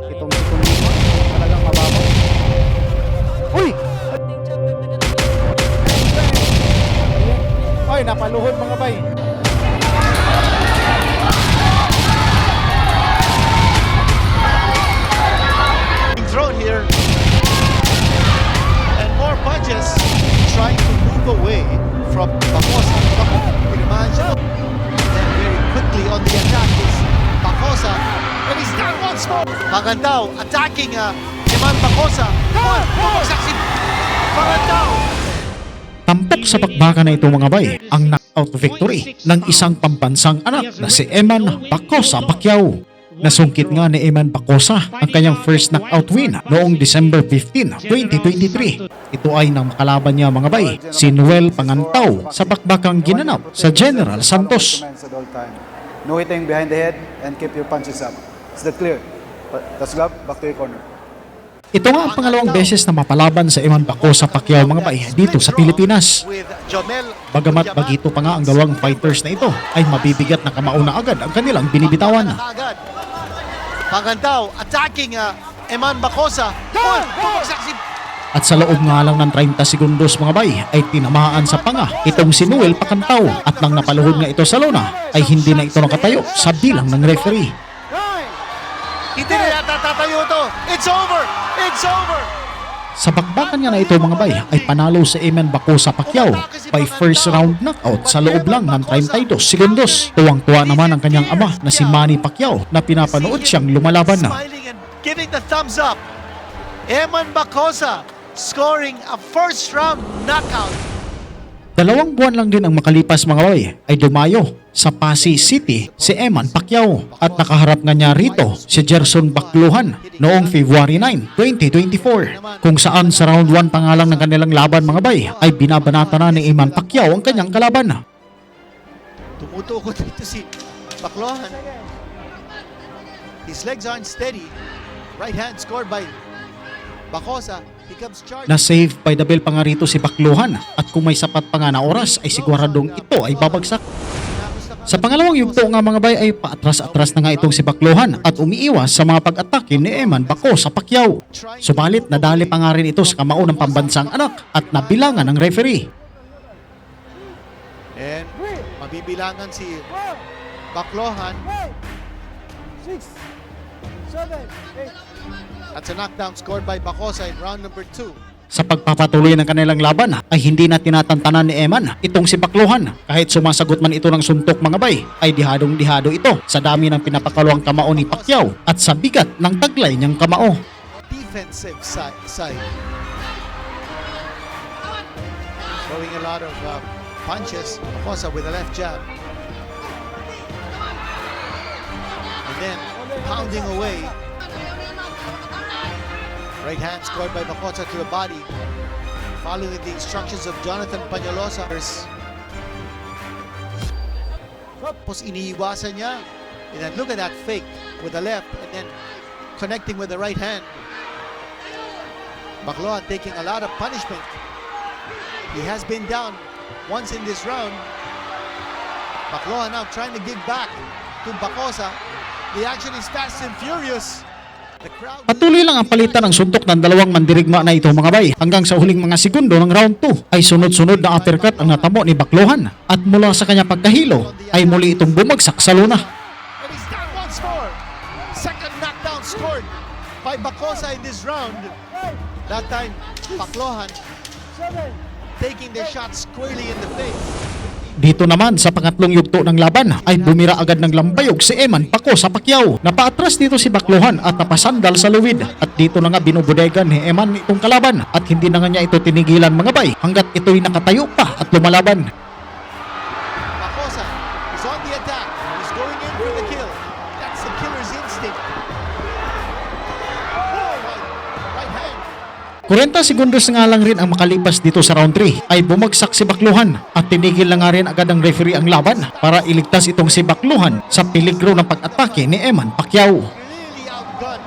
Itong sekundino, talagang mababaw. Uy! Ay, napaluhod mga bay. Thrown here, and more punches trying to move away from Bacosa. Imagine, and then very quickly on the attack is Bacosa, and he's down once more. Pagandao attacking Eman Bacosa. Bumagsak si Pagandao. Tampok sa bakbakan na ito mga bay ang knockout victory ng isang pambansang anak na si Eman Bacosa Pacquiao. Nasungkit nga ni Eman Bacosa ang kanyang first knockout win noong December 15, 2023. Ito ay nang makalaban niya mga bay, si Noel Pangantao sa bakbakang ginanap sa General Santos. No hitting behind the head and keep your punches up. Is that clear? That's glove, back to your corner. Ito nga ang pangalawang beses na mapalaban sa Eman Bacosa Pacquiao mga bay dito sa Pilipinas. Bagamat bagito pa nga ang dalawang fighters na ito ay mabibigat na kamao na agad ang kanilang binibitawan. Pagandao attacking Eman Bacosa. Bumagsak si At sa loob nga lang ng 30 segundos mga bay ay tinamaan sa panga itong si Noel Pacantao at nang napaluhod nga ito sa lona ay hindi na ito nakatayo sa bilang ng referee. Hindi na yata tatayo ito. It's over! It's over! Sa bakbakan nga na ito mga bay ay panalo si Eman Bacosa Pacquiao by first round knockout sa loob lang ng 32 segundos. Tuwang-tuwa naman ang kanyang ama na si Manny Pacquiao na pinapanood siyang lumalaban na. Smiling and giving the thumbs up. Eman Bacosa scoring a first round knockout. 2 buwan lang din ang makalipas mga bay ay dumayo sa Pasay City si Eman Pacquiao at nakaharap nga niya rito si Gerson Bacluhan noong February 9, 2024 kung saan sa round 1 pa nga lang ng kanilang laban mga bay ay binabanata na ni Eman Pacquiao ang kanyang kalaban. Tumutukot dito si Bacluhan. His legs aren't steady. Right hand scored by Bacosa. Becomes charged. Na-save by the bell pa nga rito si Bacluhan at kung may sapat pa nga na oras ay siguradong ito ay babagsak. Sa pangalawang yugto nga mga bay ay paatras-atras na nga itong si Bacluhan at umiiwas sa mga pag-atake ni Eman Bacosa Pacquiao. Subalit nadali pa nga rin ito sa kamao ng pambansang anak at nabilangan ng referee. And mabibilangan si Bacluhan. 6, 7, 8. That's a knockdown scored by Bacosa in round number 2. Sa pagpapatuloy ng kanilang laban ay hindi na tinatantanan ni Eman itong si Bacluhan. Kahit sumasagot man ito ng suntok mga bay ay dihadong-dihado ito sa dami ng pinapakaluang kamao ni Pacquiao at sa bigat ng taglay niyang kamao. Defensive side. Throwing a lot of punches. Bacosa with a left jab. And then pounding away. Right hand scored by Bacosa to the body. Following the instructions of Jonathan Pañalosa. Tapos iniiwasan niya. And then look at that fake with the left and then connecting with the right hand. Bacluhan taking a lot of punishment. He has been down once in this round. Bacluhan now trying to give back to Bacosa. The action is fast and furious. Patuloy lang ang palitan ng suntok ng dalawang mandirigma na ito mga bay hanggang sa huling mga segundo ng round 2 ay sunod-sunod na uppercut ang natamo ni Bacluhan at mula sa kanya pagkahilo ay muli itong bumagsak sa lona. And he's down once more. Second knockdown scored by Bacosa in this round. That time, Bacluhan taking the shot squarely in the face. Dito naman sa pangatlong yugto ng laban ay bumira agad ng lambayog si Eman Bacosa Pacquiao. Napaatras dito si Bacluhan at napasandal sa luwid at dito na nga binubodegan ni Eman itong kalaban at hindi na nga niya ito tinigilan mga bay hanggat ito'y nakatayo pa at lumalaban. Bacosa is on the attack. He's going in for the kill. That's the killer's instinct. Right hand. 40 segundos nga lang rin ang makalipas dito sa round 3 ay bumagsak si Bacluhan at tinigil na nga rin agad ng referee ang laban para iligtas itong si Bacluhan sa peligro ng pag-atake ni Eman Pacquiao. Really outgunned.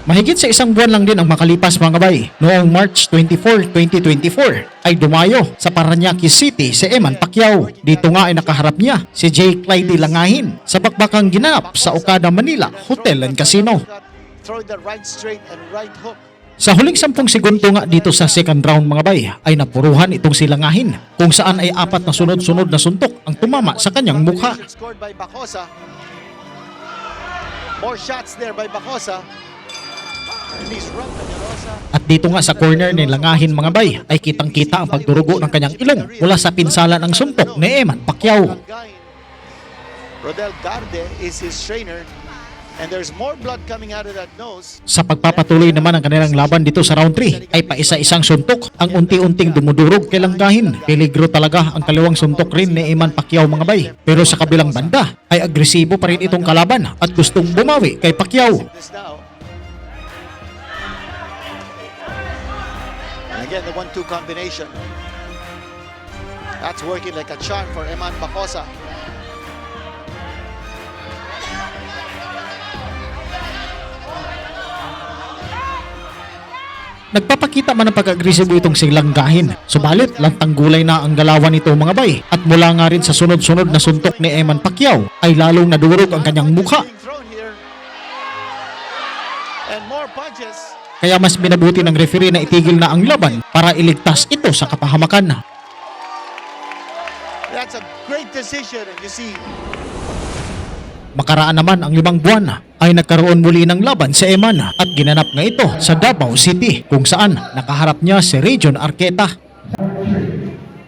Mahigit sa isang buwan lang din ang makalipas mga bay. Noong March 24, 2024 ay dumayo sa Parañaque City si Eman Pacquiao. Dito nga ay nakaharap niya si J. Clyde Langahin sa bakbakang ginanap sa Okada, Manila Hotel and Casino. Throw the right straight and right hook. Sa huling 10 segundo nga dito sa second round mga bay ay napuruhan itong si Langahin kung saan ay 4 na sunod-sunod na suntok ang tumama sa kanyang mukha. Scored by Bacosa. More shots there by Bacosa. Release run by Rosa. At dito nga sa corner ni Langahin mga bay ay kitang-kita ang pagdurugo ng kanyang ilong mula sa pinsala ng suntok ni Eman Pacquiao. Rodel Garde is his trainer. And there's more blood coming out of that nose. Sa pagpapatuloy naman ang kanilang laban dito sa round 3 ay paisa-isang suntok ang unti-unting dumudurog kay Langahin. Peligro talaga ang kaliwang suntok rin ni Eman Pacquiao mga bay. Pero sa kabilang banda ay agresibo pa rin itong kalaban at gustong bumawi kay Pacquiao. This now. And again, the 1-2 combination. That's working like a charm for Eman Bacosa. Nagpapakita man ng pag-agresibo itong si Langahin. Subalit, lantang gulay na ang galawan nito mga bay. At mula nga rin sa sunod-sunod na suntok ni Eman Pacquiao ay lalong nadurog ang kanyang mukha. Being thrown here. And more punches. Kaya mas binabuti ng referee na itigil na ang laban para iligtas ito sa kapahamakan. That's a great decision. And you see, Makaraan naman ang 5 buwan ay nagkaroon muli ng laban sa Eman at ginanap nga ito sa Davao City kung saan nakaharap niya si Region Arqueta.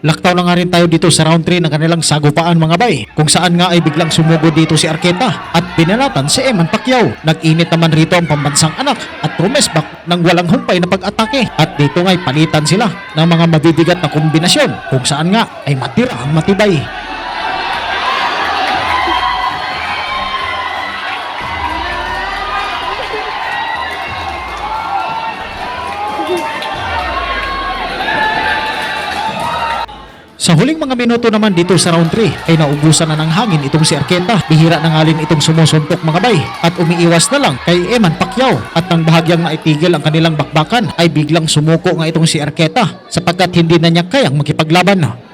Laktaw na nga rin tayo dito sa round 3 ng kanilang sagupaan mga bay kung saan nga ay biglang sumugod dito si Arqueta at binalatan si Eman Pacquiao. Nag-init naman rito ang pambansang anak at rumesbak ng walang humpay na pag-atake at dito nga'y palitan sila ng mga mabibigat na kombinasyon kung saan nga ay matira ang matibay. Sa huling mga minuto naman dito sa round 3 ay naubusan na ng hangin itong si Arqueta. Bihira na nga rin itong sumusuntok mga bay at umiiwas na lang kay Eman Pacquiao at nang bahagyang naitigil ang kanilang bakbakan ay biglang sumuko nga itong si Arqueta sapagkat hindi na niya kayang makipaglaban.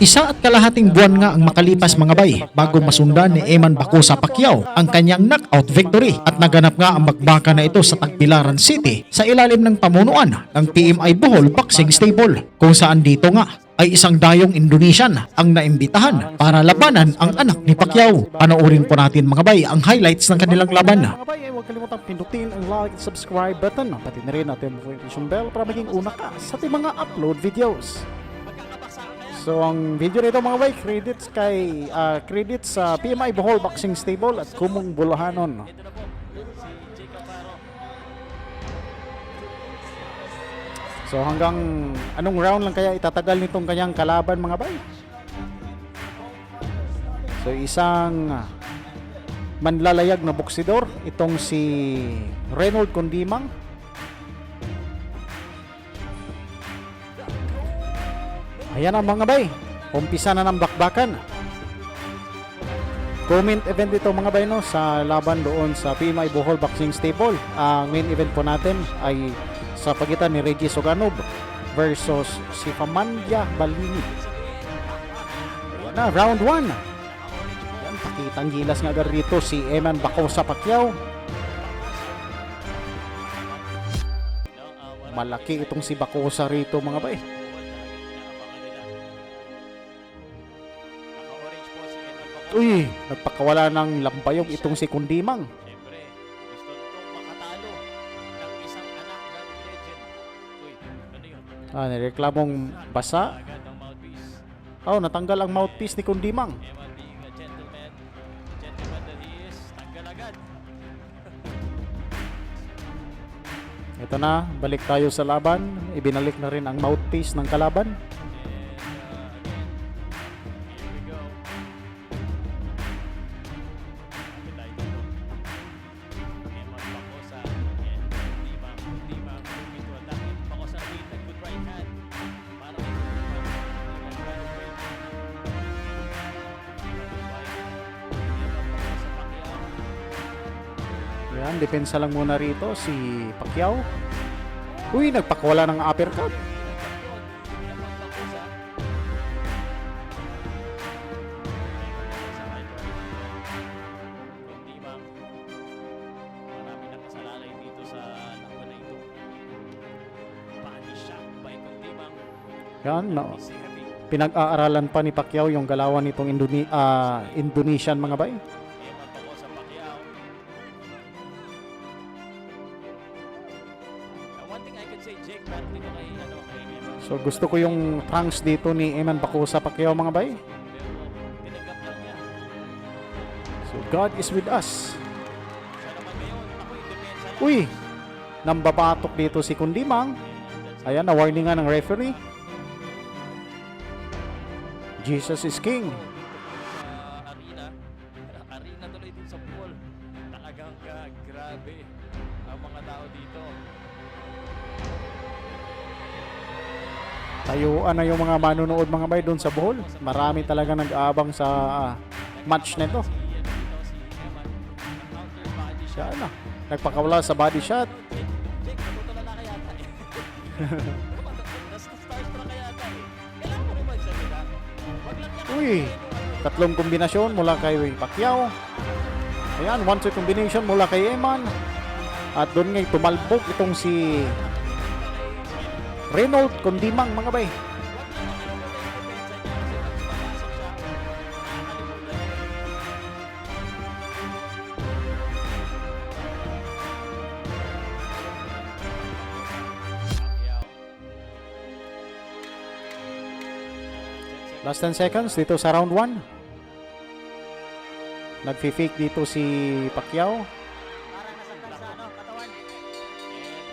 Isa at kalahating buwan nga ang makalipas mga bay bago masundan ni Eman Bacosa Pacquiao ang kanyang knockout victory at naganap nga ang bakbaka na ito sa Tagbilaran City sa ilalim ng pamunuan ng PMI Bohol Boxing Stable kung saan dito nga ay isang dayong Indonesian ang naimbitahan para labanan ang anak ni Pacquiao. Panoorin po natin mga bay ang highlights ng kanilang laban. Mga bay, huwag kalimutang pindutin ang like and subscribe button pati na rin natin ang notification bell para maging una ka sa ating mga upload videos. So ang video nito mga bay, credits sa PMI Bohol Boxing Stable at Kumong Bulahanon. So hanggang anong round lang kaya itatagal nitong kanyang kalaban mga bay? So isang manlalayag na boksidor itong si Reynold Condimang. Ayan ang mga bay, umpisa na ng bakbakan. Comment event ito mga bay no, sa laban doon sa PMI Bohol Boxing Stable. Ang main event po natin ay sa pagitan ni Reggie Soganov versus si Famandia Balini. Ayan na, round 1. Ayan, pakitang gilas nga agad rito si Eman Bacosa Pacquiao. Malaki itong si Bacosa rito mga bay. Uy, nagpakawala ng lampayog itong si Condimang. Siyempre, gusto nitong makatalo ng isang anak ng legend. Uy, ano yun? Nireklamong basa. Agad ang mouthpiece. Natanggal ang mouthpiece ni Condimang. Eman being a gentleman that he is, tanggal agad. Ito na, balik tayo sa laban. Ibinalik na rin ang mouthpiece ng kalaban. Ayan, depensa lang muna rito si Pacquiao. Uy, nagpakawala ng uppercut. Marami nakasalalay dito sa laban na ito. Body shot by Kundimang. Yan, no. Si Heavy. Pinag-aaralan pa ni Pacquiao yung galawan nitong Indonesian mga bay. Eman Bacosa Pacquiao. One thing I can say, Jake, pero dito kay Eman. So gusto ko yung trunks dito ni Eman Bacosa Pacquiao mga bay. Pero tinanggap lang niya. So God is with us. Siya naman ngayon, ako yung depensa lang. Uy, nambabatok dito si Kundimang. Ayan, na-warning nga ng referee. Jesus is King. Arena tuloy din sa pool. Talagang grabe ang mga tao dito. Tayuan na yung mga manunood mga bay doon sa Bohol. Marami talaga nag-aabang sa match na ito. Si Eman, counter body shot. Siya na. Nagpakawala sa body shot. Jake, natutulala ka yata eh. Starstruck ka yata eh. Kailangan mo rin magsalita. Wag lang niya Uy, tatlong kombinasyon mula kay Pacquiao. Ayan, 1-2 combination mula kay Eman. At doon ngay tumalbog itong si Reynold Kundimang mga bay. Last 10 seconds dito sa round 1. Nagfi-fake dito si Pacquiao.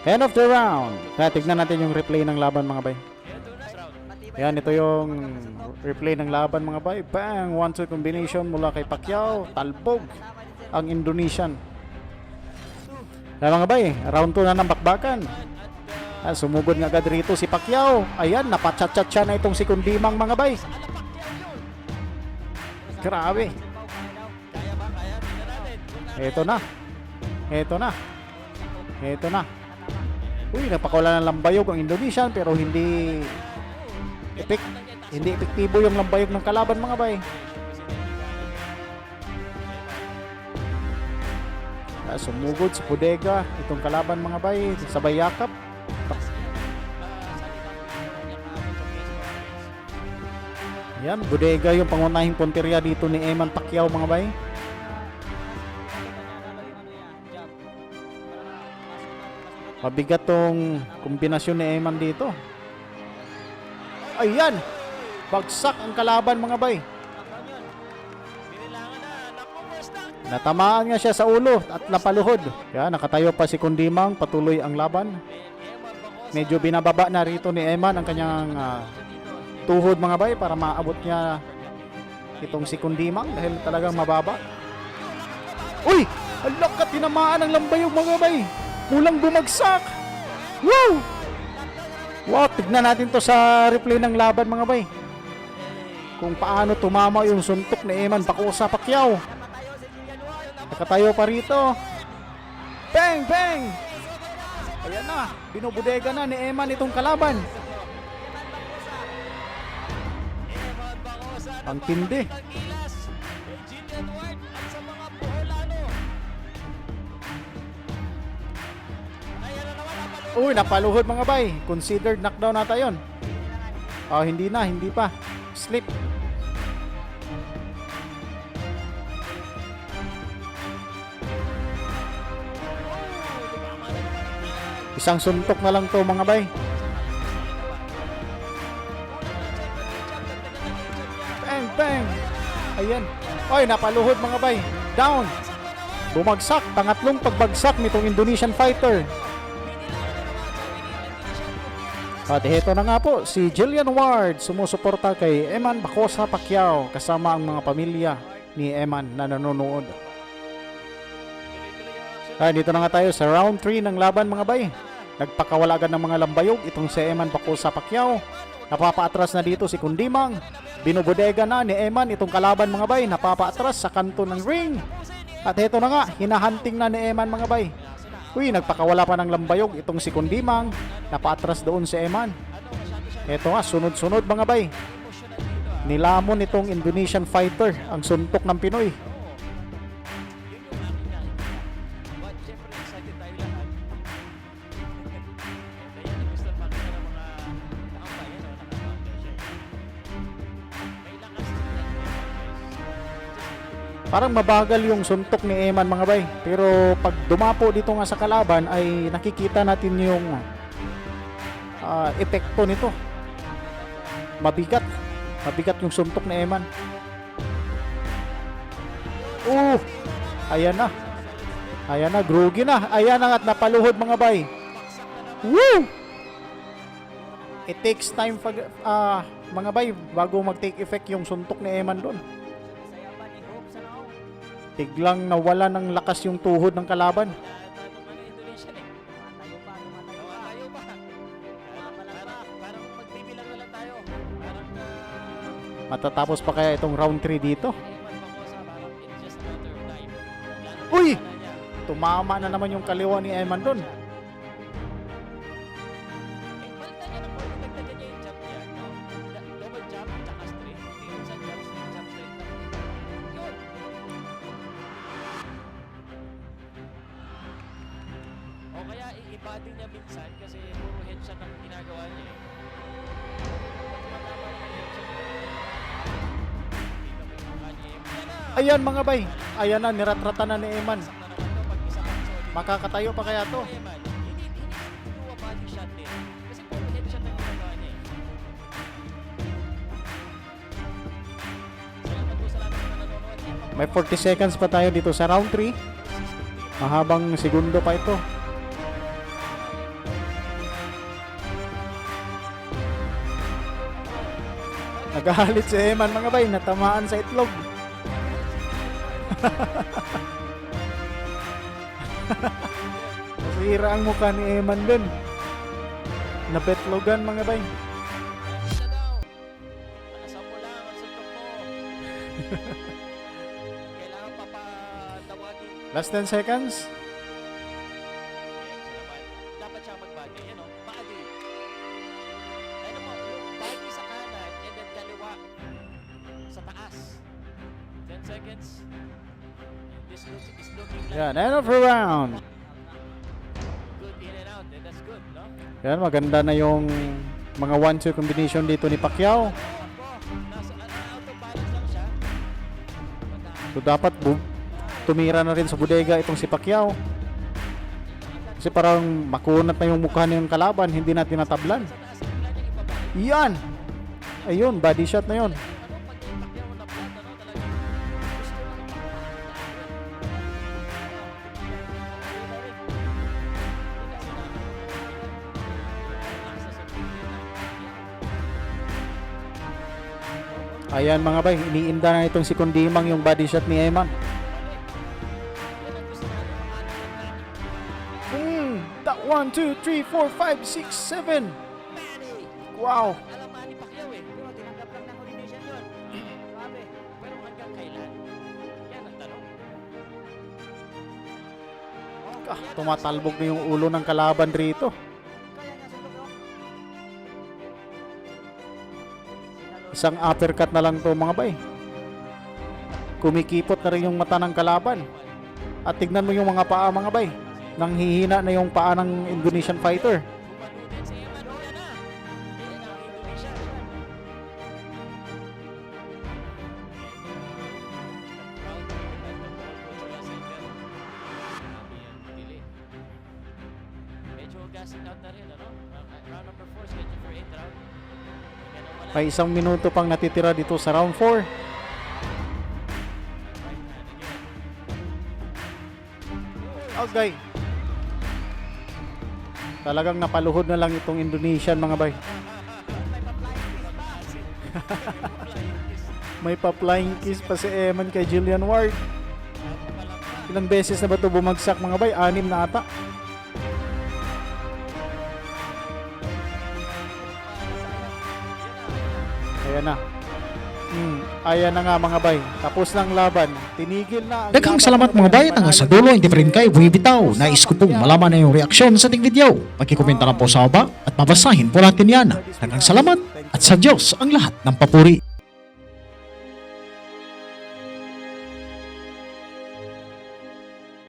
End of the round. Kaya tignan natin yung replay ng laban mga bay. Ayan, ito yung replay ng laban mga bay. Bang! 1-2 combination mula kay Pacquiao. Talbog ang Indonesian. Ayan mga bay, round 2 na ng bakbakan. Sumugod nga agad rito si Pacquiao. Ayan, napachat-chat siya na itong si Kundimang mga bay. Grabe. Ito na. Ito na. Ito na. Uy, napakawala ng lambayog ang Indonesian pero hindi epektibo yung lambayog ng kalaban mga bay. Sumugod sa bodega itong kalaban mga bay, sabay yakap. Yan, bodega yung pangunahing punteriya dito ni Eman Pacquiao mga bay. Mabigat tong kombinasyon ni Eman dito. Ayan! Bagsak ang kalaban mga bay. Natamaan nga siya sa ulo at napaluhod. Yan, nakatayo pa si Kundimang, patuloy ang laban. Medyo binababa na rito ni Eman ang kanyang tuhod mga bay para maabot niya itong si Kundimang dahil talagang mababa. Uy! Alak ka, tinamaan ang lambayog mga bay. Mulang bumagsak. Wow! Wow, tignan natin to sa replay ng laban mga bay. Kung paano tumama yung suntok ni Eman Bacosa Pacquiao. Nakatayo pa rito. Bang! Bang! Ayan na, binubudega na ni Eman itong kalaban. Ang tindi. Uy, napaluhod mga bay. Considered knockdown nata yun. Oh, hindi na, hindi pa. Slip. Isang suntok na lang to mga bay. Bang, bang. Ayan. Oy, napaluhod mga bay. Down. Bumagsak. Pangatlong pagbagsak nitong Indonesian fighter. At ito na nga po, si Jillian Ward sumusuporta kay Eman Bacosa Pacquiao kasama ang mga pamilya ni Eman na nanonood. Dito na nga tayo sa round 3 ng laban mga bay. Nagpakawala agad ng mga lambayog itong si Eman Bacosa Pacquiao. Napapaatras na dito si Kundimang. Binubodega na ni Eman itong kalaban mga bay. Napapaatras sa kanto ng ring. At heto na nga, hinahunting na ni Eman mga bay. Uy, nagpakawala pa ng lambayog itong si Kundimang. Napaatras doon si Eman. Heto nga, sunod-sunod mga bay. Nilamon itong Indonesian fighter ang suntok ng Pinoy. Parang mabagal yung suntok ni Eman mga bay. Pero pag dumapo dito nga sa kalaban ay nakikita natin yung epekto nito. Mabigat. Mabigat yung suntok ni Eman. Ayan na. Ayan na, groggy na. Ayan na at napaluhod mga bay. Woo! It takes time mga bay bago mag-take effect yung suntok ni Eman doon. Biglang nawala ng lakas yung tuhod ng kalaban. Matatapos pa kaya itong round 3 dito? Uy! Tumama na naman yung kaliwa ni Eman doon. O kaya i-body niya minsan kasi puro headshot ang ginagawa niya eh. Ayan mga bay. Ayan na, niratratan na ni Eman. Makakatayo pa kaya to? May 40 seconds pa tayo dito sa round 3. Mahabang segundo pa ito. Nagalit si Eman mga bay, natamaan sa itlog. Nasira ang mukha ni Eman dun. Napetlogan mga bay. Nakasam mo lang ang suntok mo. Kailangan pa patawagin. Last 10 seconds. Dapat siya mag-body. Yan o, body. Ano mo, yung body sa kanan and then kaliwa sa taas. 10 seconds. This is looking like Yan, end of the round. good in and out. And that's good, no? Yan, maganda na yung mga 1-2 combination dito ni Pacquiao. Nasa out of balance lang siya. So dapat tumira na rin sa bodega itong si Pacquiao. Kasi parang makunat na yung mukha ng kalaban, hindi natin natablan. Yan! Ayun, body shot na yun. Ayan mga bay, iniinda na itong si Kundimang yung body shot ni Eman. That 1, 2, 3, 4, 5, 6, 7. Wow! Alam ni Pacquiao eh. Pero tinanggap lang ng elimination yun. Grabe. Pero hanggang kailan? Yan ang tanong. Tumatalbog na yung ulo ng kalaban rito. Isang uppercut na lang to mga bay. Kumikipot na rin yung mata ng kalaban. At tignan mo yung mga paa mga bay. Nanghihina na yung paa ng Indonesian fighter. Tumalutin si Eman. O yan na. Yan ang Indonesia. Medyo gassing out na rin, ano? Round number 4, schedule for 8 round. May isang minuto pang natitira dito sa round 4. Okay. Talagang napaluhod na lang itong Indonesian mga bay. May pa-flying kiss pa si Eman kay Julian Ward. Ilang beses na ba ito bumagsak mga bay? 6 na ata. Ayan na. Ayan na nga mga bay. Tapos ng laban. Tinigil na ang Daghang laban, salamat mga bay, hanggang sa dulo hindi pa rin kayo bumibitaw. Nais ko pong malaman na yung reaksyon sa ating video. Magkikomenta lang po sa baba at babasahin po natin yan. Daghang salamat at sa Diyos ang lahat ng papuri.